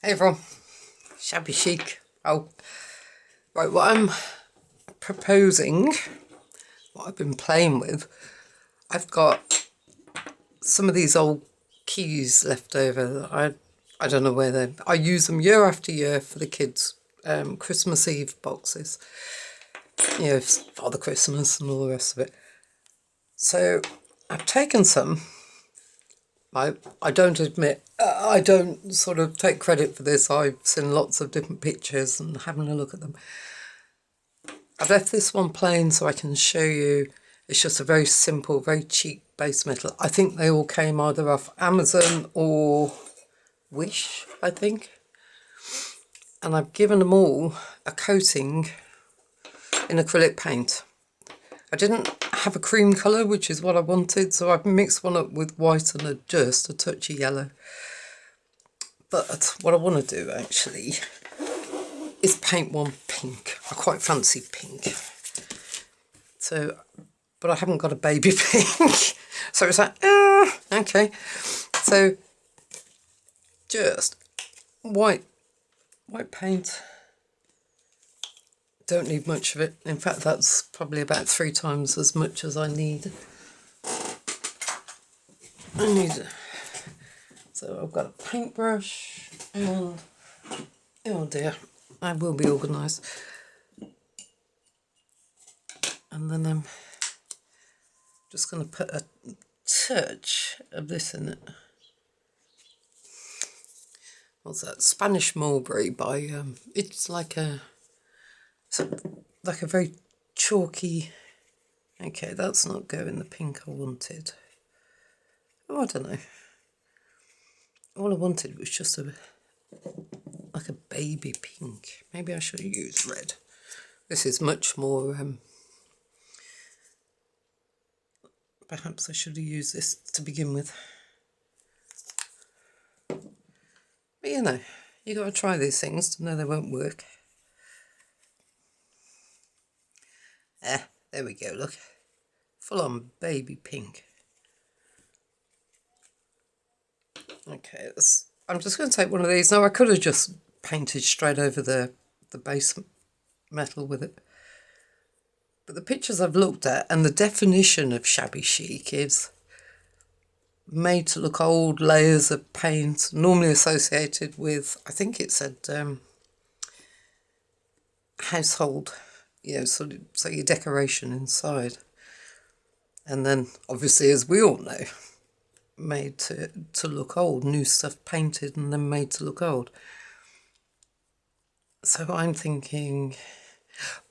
Hey everyone, Shabby Chic. Oh, right, what I'm proposing, what I've been playing with, I've got some of these old keys left over that I don't know where they're, I use them year after year for the kids' Christmas Eve boxes, Father Christmas and all the rest of it. So I've taken some. I don't admit, I don't sort of take credit for this. I've seen lots of different pictures and having a look at them. I've left this one plain so I can show you. It's just a very simple, very cheap base metal. I think they all came either off Amazon or Wish, I think. And I've given them all a coating in acrylic paint. I didn't have a cream colour, which is what I wanted, so I've mixed one up with white and just a touch of yellow. But what I want to do actually is paint one pink. I quite fancy pink. So, but I haven't got a baby pink. So it's like, okay. So just white paint. Don't need much of it. In fact, that's probably about 3 times as much as I need. So I've got a paintbrush and, oh dear, I will be organised. And then I'm just going to put a touch of this in it. What's that? Spanish mulberry by, it's like a very chalky, okay, that's not going the pink I wanted. Oh, I don't know. All I wanted was just like a baby pink. Maybe I should have used red. This is much more, perhaps I should have used this to begin with. But you know, you got to try these things to know they won't work. There we go, look. Full on baby pink. Okay, I'm just going to take one of these. Now, I could have just painted straight over the base metal with it. But the pictures I've looked at and the definition of shabby chic is made to look old, layers of paint, normally associated with, I think it said household, so your decoration inside. And then, obviously, as we all know, made to look old, new stuff painted and then made to look old. So I'm thinking,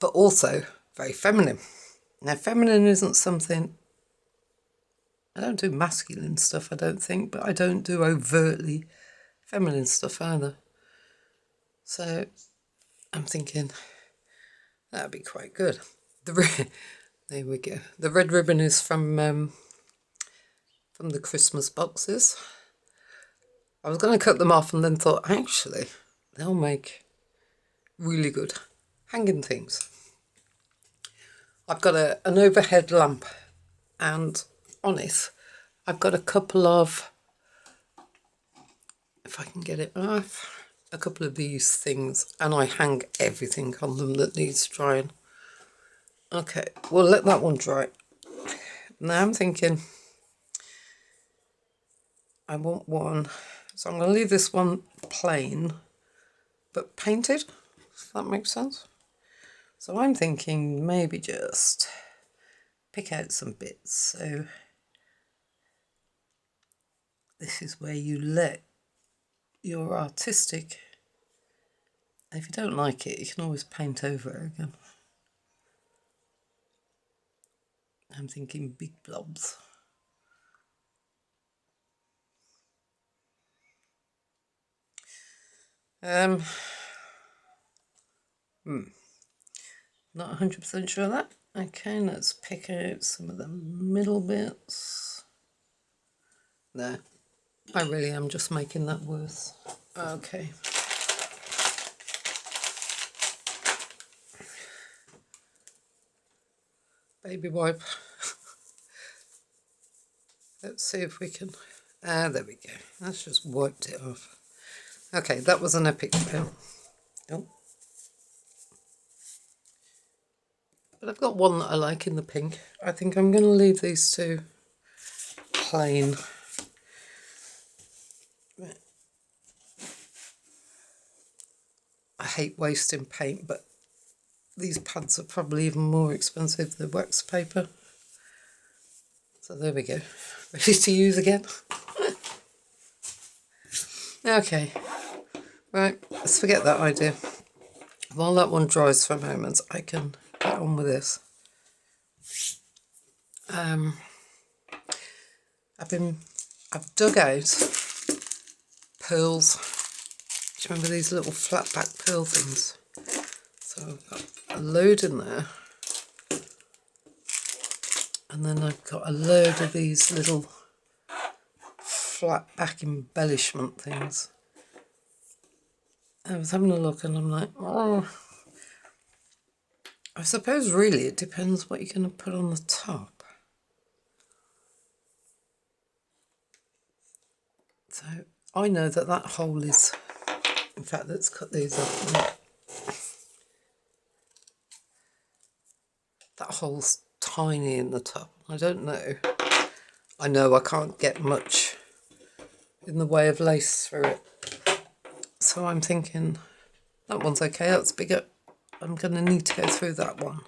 but also very feminine. Now, feminine isn't something, I don't do masculine stuff, I don't think, but I don't do overtly feminine stuff either. So I'm thinking that'd be quite good. There we go. The red ribbon is from the Christmas boxes. I was going to cut them off and then thought, actually, they'll make really good hanging things. I've got an overhead lamp, and on it I've got a couple of, if I can get it off, a couple of these things, and I hang everything on them that needs drying. Okay, we'll let that one dry. Now I'm thinking I want one, so I'm going to leave this one plain but painted, if that makes sense. So I'm thinking maybe just pick out some bits. So this is where you let your artistic, if you don't like it, you can always paint over it again. I'm thinking big blobs. Not 100% sure of that. Okay, let's pick out some of the middle bits. There. I really am just making that worse. Okay. Baby wipe. Let's see if we can... there we go. That's just wiped it off. Okay, that was an epic fail. Oh. But I've got one that I like in the pink. I think I'm going to leave these two plain. I hate wasting paint, but these pads are probably even more expensive than wax paper. So there we go. Ready to use again? Okay. Right, let's forget that idea. While that one dries for a moment, I can get on with this. I've dug out pearls. Do you remember these little flat back pearl things? So I've got a load in there. And then I've got a load of these little flat back embellishment things. I was having a look and I'm like, oh, I suppose really it depends what you're going to put on the top. So I know that that hole is, in fact, let's cut these up. That hole's tiny in the top. I don't know. I know I can't get much in the way of lace through it. So I'm thinking that one's okay, that's bigger. I'm going to need to go through that one.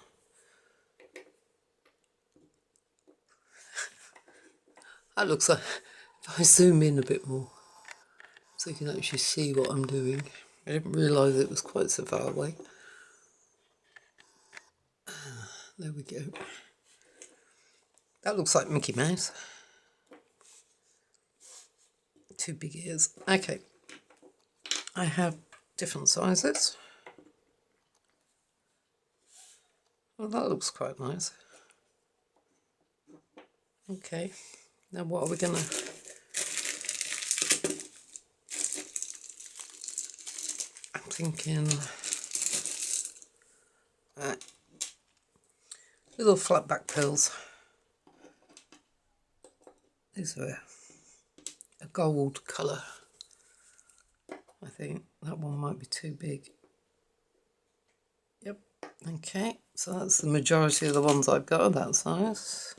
That looks like, if I zoom in a bit more, so you can actually see what I'm doing. I didn't realise it was quite so far away. There we go. That looks like Mickey Mouse. Two big ears. Okay. I have different sizes. Well, that looks quite nice. Okay. Now what are we going to... I'm thinking... little flat back pearls. These are a gold colour. I think that one might be too big. Yep. Okay, so that's the majority of the ones I've got of that size.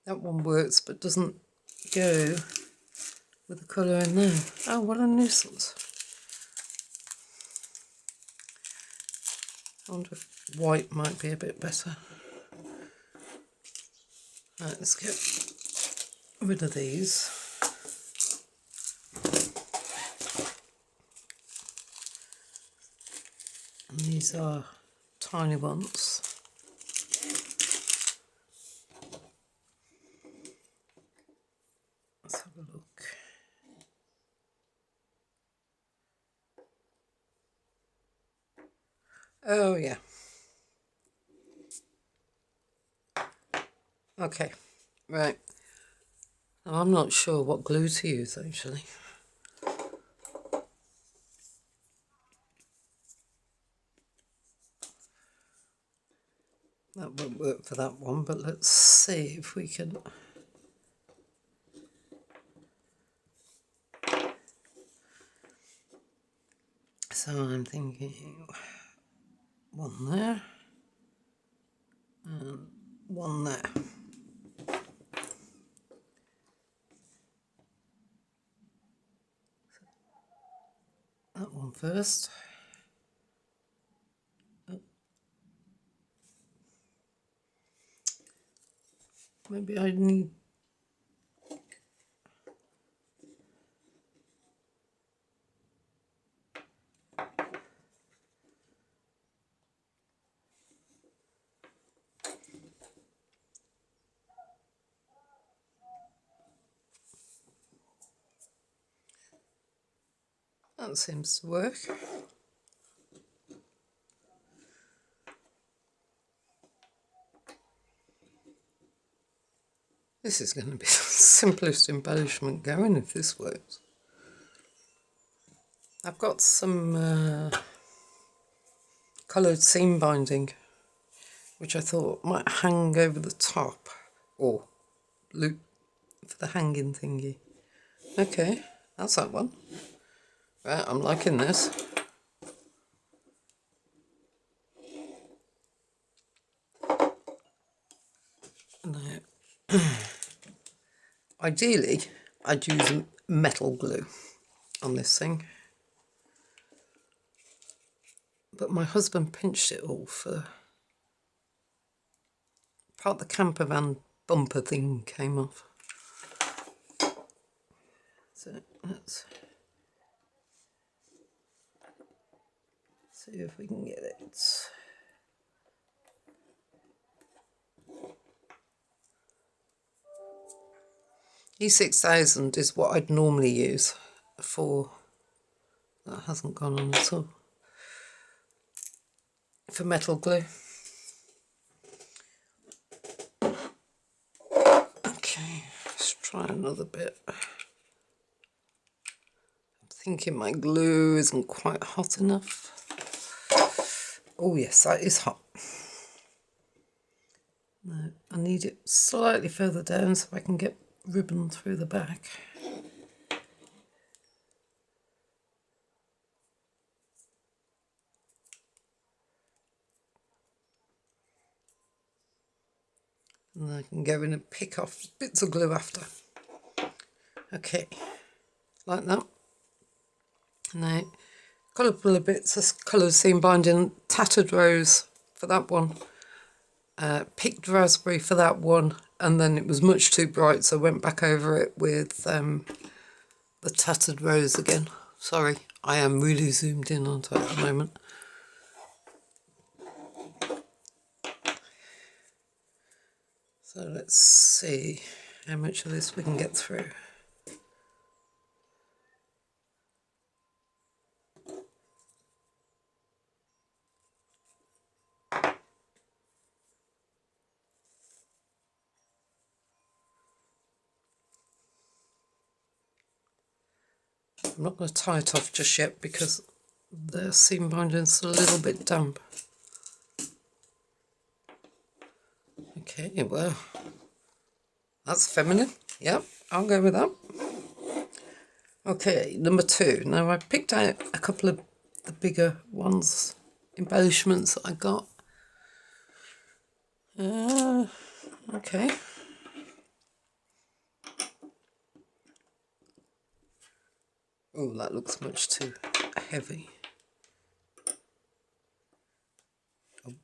That one works but doesn't go with the colour in there. Oh, what a nuisance. I wonder if white might be a bit better. Right, let's get rid of these. And these are tiny ones. Let's have a look. Oh yeah. Okay, right. Now I'm not sure what glue to use actually. That won't work for that one, but let's see if we can... So I'm thinking one there and one there. That one first. Oh. Maybe I need... That seems to work. This is going to be the simplest embellishment going if this works. I've got some coloured seam binding which I thought might hang over the top or loop for the hanging thingy. Okay, that's that one. Right, I'm liking this. Now, ideally, I'd use metal glue on this thing. But my husband pinched it all for part of the camper van bumper thing came off. So let's see if we can get it. E6000 is what I'd normally use for, that hasn't gone on at all, for metal glue. Okay, let's try another bit. I'm thinking my glue isn't quite hot enough. Oh yes, that is hot. No, I need it slightly further down so I can get ribbon through the back. And I can go in and pick off bits of glue after. Okay, like that. Now, got a couple of bits of colour seam binding, Tattered Rose for that one, picked raspberry for that one, and then it was much too bright, so I went back over it with the Tattered Rose again. Sorry, I am really zoomed in onto it at the moment. So let's see how much of this we can get through. I'm not going to tie it off just yet because the seam binding is a little bit damp. Okay, well, that's feminine. Yep, I'll go with that. Okay, number 2. Now I picked out a couple of the bigger ones, embellishments that I got. Okay. Oh, that looks much too heavy. Oh.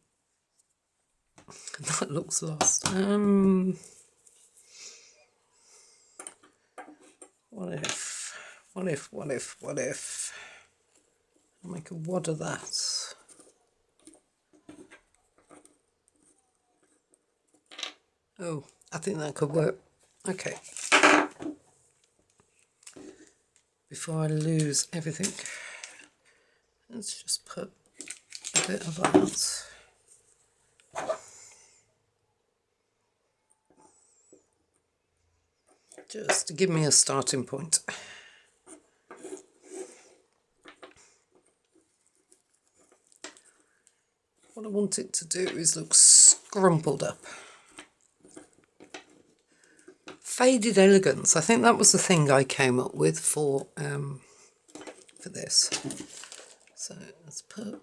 That looks lost. What if? I'll make a wad of that. Oh, I think that could work. Okay. Before I lose everything, let's just put a bit of that. Just to give me a starting point. What I want it to do is look scrumpled up. Faded elegance. I think that was the thing I came up with for this. So let's put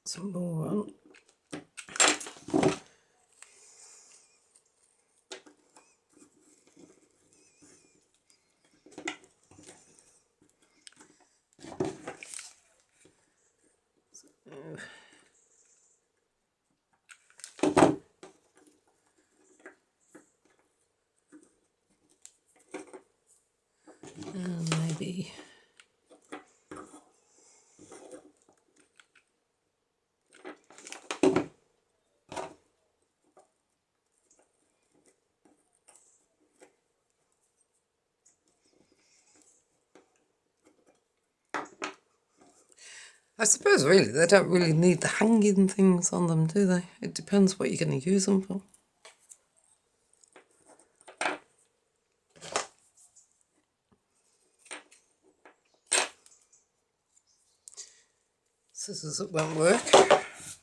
some more on. And maybe I suppose really they don't really need the hanging things on them, do they? It depends what you're going to use them for. Scissors, it won't work,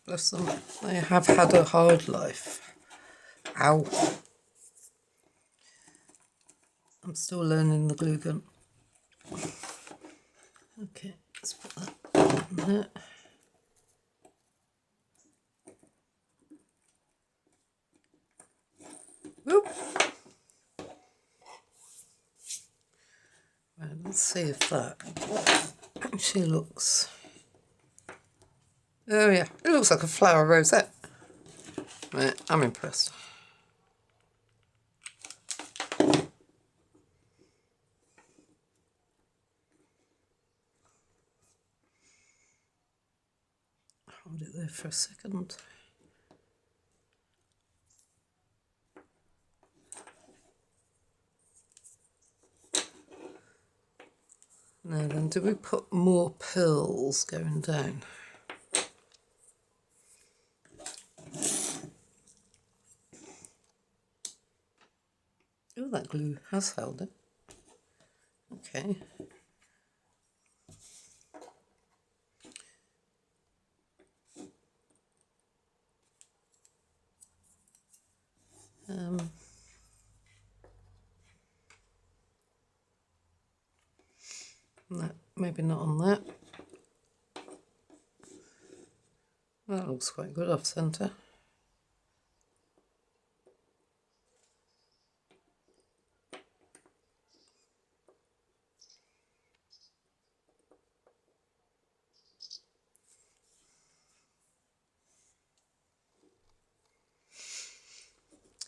Bless them. They have had a hard life. Ow. I'm still learning the glue gun. Okay, let's put that in there. Whoop. Right, let's see if that actually looks... Oh yeah, it looks like a flower rosette. Right, I'm impressed. Hold it there for a second. Now then, do we put more pearls going down? Oh, that glue has held it. Okay. No, maybe not on that. That looks quite good off centre.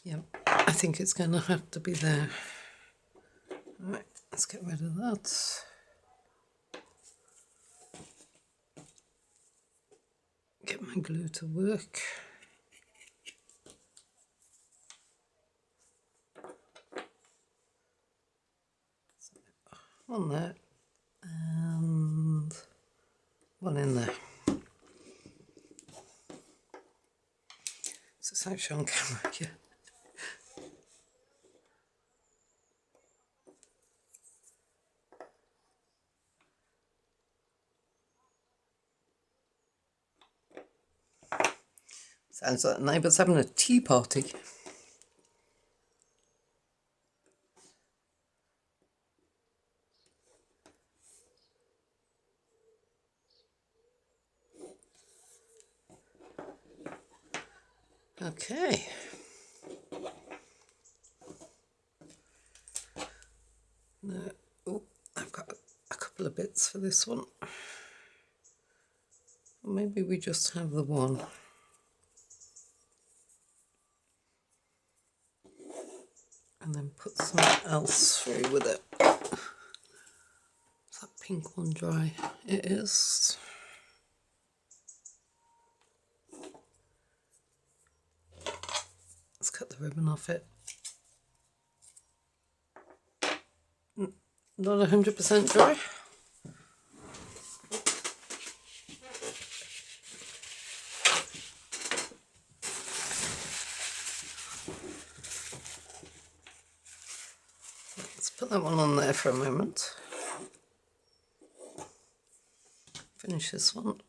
Yep, I think it's going to have to be there. Right, let's get rid of that. Get my glue to work. One there and one in there. So it's actually on camera, yeah. Sounds like the neighbours having a tea party. Okay. Now, oh, I've got a couple of bits for this one. Or maybe we just have the one. And then put something else through with it. Is that pink one dry? It is. Let's cut the ribbon off it. Not 100% dry. Let's put that one on there for a moment. Finish this one.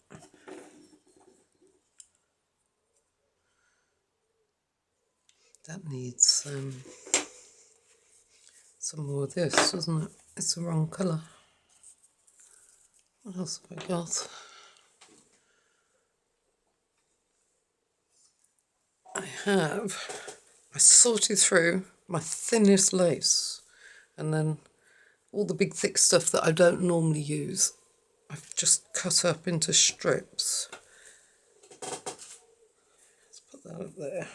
That needs some more of this, doesn't it? It's the wrong colour. What else have I got? I sorted through my thinnest lace and then all the big thick stuff that I don't normally use. I've just cut up into strips. Let's put that up there.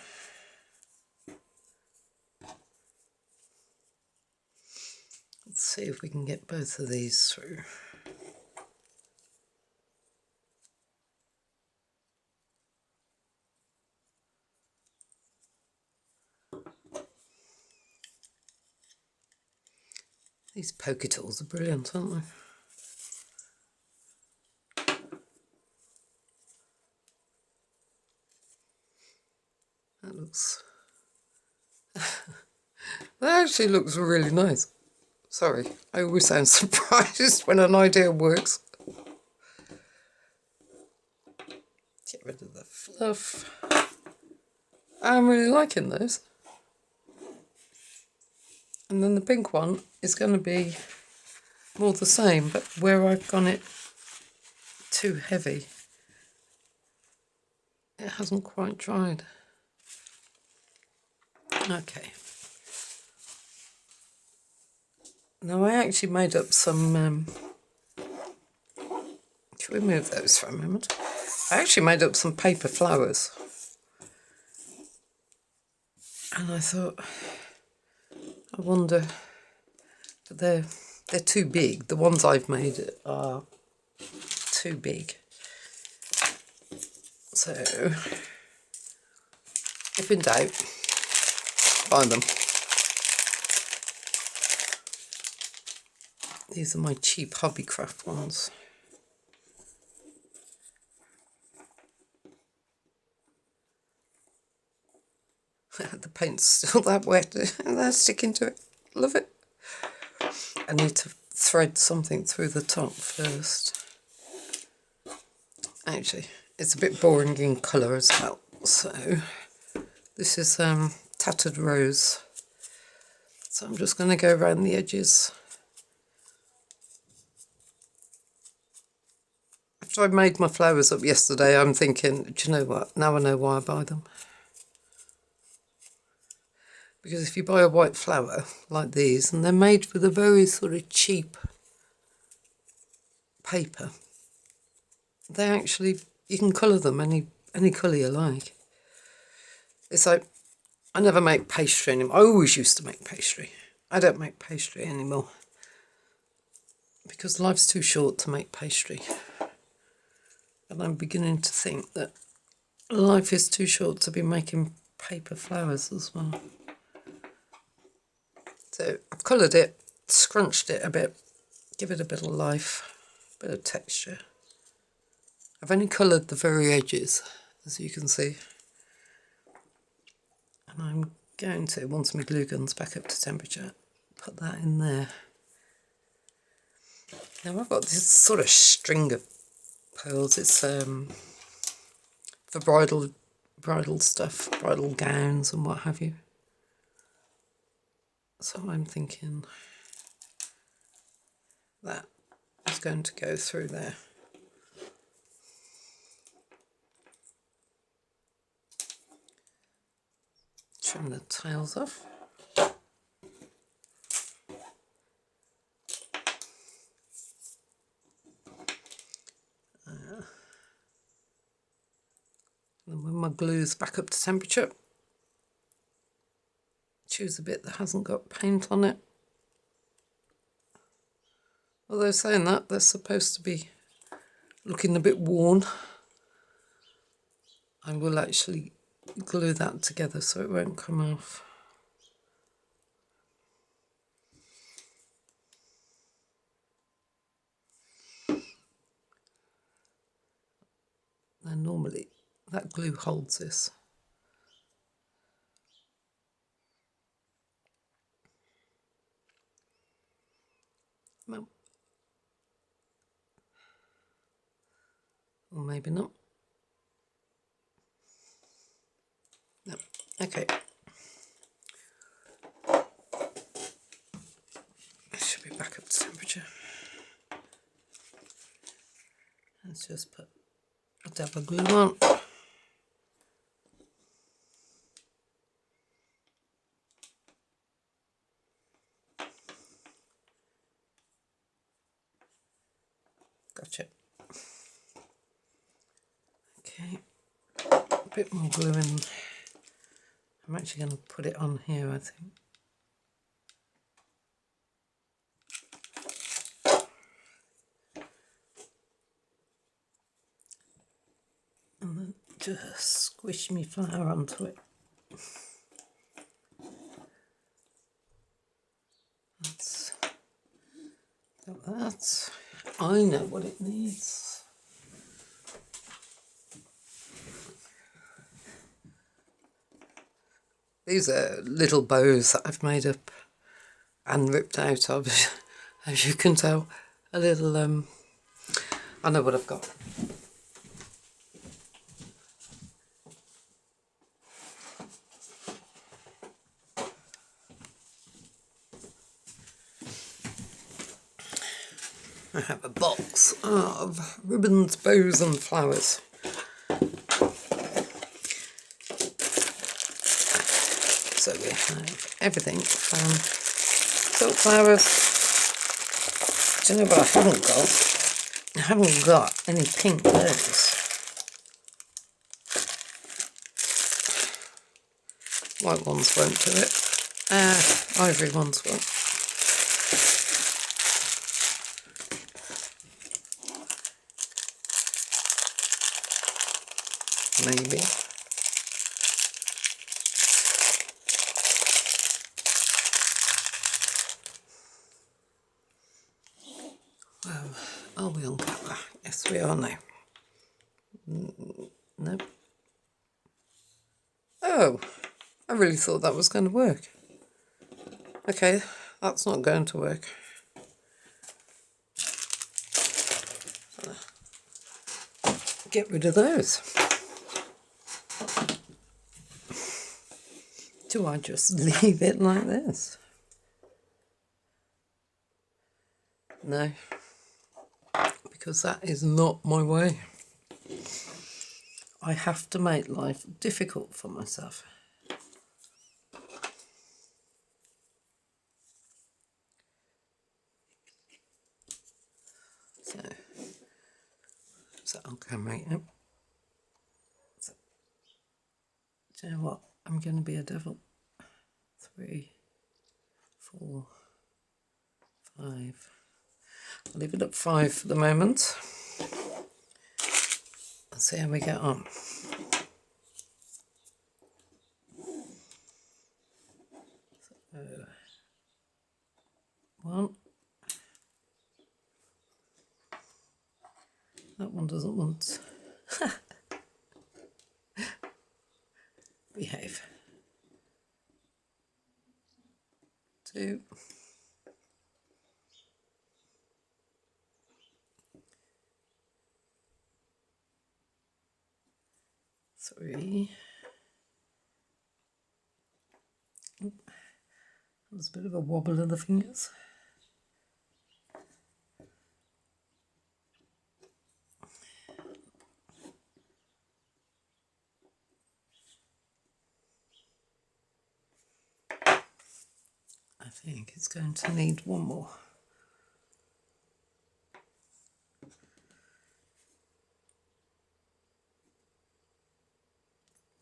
Let's see if we can get both of these through. These poker tools are brilliant, aren't they? That looks... that actually looks really nice. Sorry, I always sound surprised when an idea works. Get rid of the fluff. I'm really liking those. And then the pink one is going to be more the same, but where I've gone it too heavy, it hasn't quite dried. Okay. Now I actually made up some, should we move those for a moment? I actually made up some paper flowers. And I thought, I wonder, but they're too big. The ones I've made are too big. So, if in doubt, buy them. These are my cheap Hobbycraft ones. The paint's still that wet. They're sticking to it. Love it. I need to thread something through the top first. Actually, it's a bit boring in colour as well. So, this is Tattered Rose. So I'm just going to go around the edges. After I made my flowers up yesterday, I'm thinking, do you know what? Now I know why I buy them. Because if you buy a white flower like these, and they're made with a very sort of cheap paper, they actually, you can colour them any colour you like. It's like, I never make pastry anymore. I always used to make pastry. I don't make pastry anymore. Because life's too short to make pastry. And I'm beginning to think that life is too short to be making paper flowers as well. So I've coloured it, scrunched it a bit, give it a bit of life, a bit of texture. I've only coloured the very edges, as you can see. And I'm going to, once my glue gun's back up to temperature, put that in there. Now I've got this sort of string of pearls. It's for bridal stuff, bridal gowns and what have you. So I'm thinking that is going to go through there. Trim the tails off. And when my glue's back up to temperature, choose a bit that hasn't got paint on it. Although saying that, they're supposed to be looking a bit worn. I will actually glue that together so it won't come off. And normally that glue holds this. Well, or maybe not. No. Okay. It should be back up to temperature. Let's just put a dab of glue on. Gotcha. Okay. A bit more glue in. I'm actually going to put it on here, I think. And then just squish my flower onto it. That's got that. I know what it needs. These are little bows that I've made up and ripped out of, as you can tell. A little, I know what I've got. I have a box of ribbons, bows and flowers. So we have everything from silk flowers. Do you know what I haven't got? I haven't got any pink bows. White ones won't do it. Ivory ones will. Maybe. Are we on camera? Yes, we are now. No. Oh, I really thought that was going to work. Okay, that's not going to work. Get rid of those. Do I just leave it like this? No, because that is not my way. I have to make life difficult for myself. So on camera, yeah. So, do you know what? I'm going to be a devil. 3, 4, 5. I'll leave it at 5 for the moment. Let's see how we get on. So, 1. That one doesn't want behave. 2. 3. There's a bit of a wobble of the fingers. 4. I think it's going to need one more.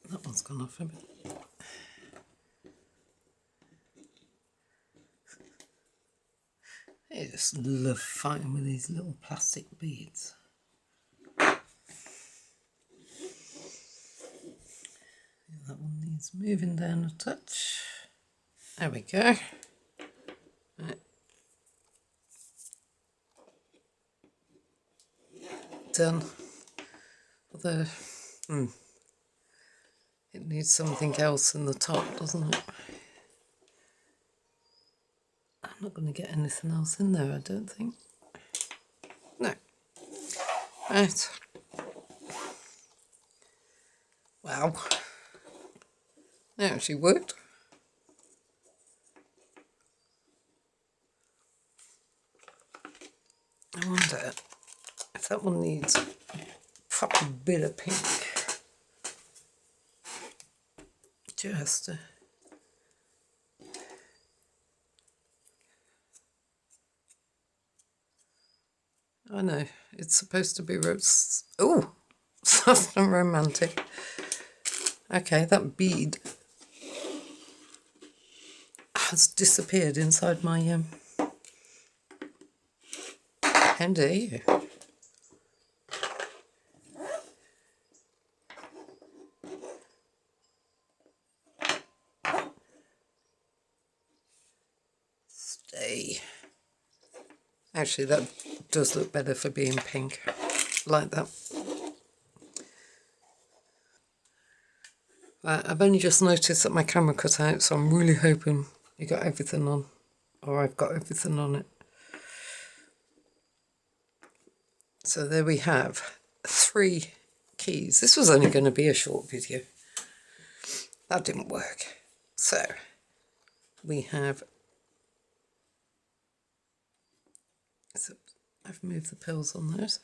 That one's gone off a bit. I just love fighting with these little plastic beads. That one needs moving down a touch. There we go. Right. Done. Although, it needs something else in the top, doesn't it? I'm not going to get anything else in there, I don't think. No. Right. Wow. That actually worked. I wonder if that one needs a proper bit of pink. Just I know, it's supposed to be rose. Oh, soft and romantic. Okay, that bead has disappeared inside my how dare you? Stay. Actually, that does look better for being pink, like that. I've only just noticed that my camera cut out, so I'm really hoping you got everything on, or I've got everything on it. So there we have 3 keys. This was only going to be a short video. That didn't work. So we have I've moved the pills on those.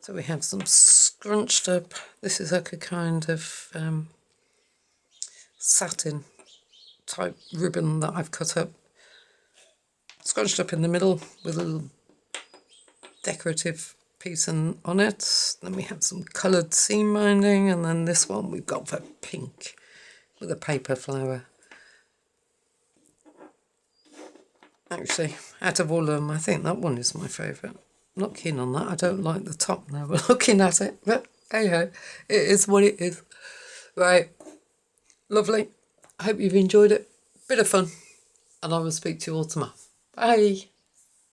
So we have some scrunched up, this is like a kind of satin type ribbon that I've cut up, scrunched up in the middle with a little decorative piece on it. Then we have some coloured seam binding, and then this one we've got for pink with a paper flower. Actually, out of all of them, I think that one is my favourite. I'm not keen on that. I don't like the top now. We're looking at it, but hey ho, it is what it is. Right, lovely. I hope you've enjoyed it. Bit of fun, and I will speak to you all tomorrow. Bye.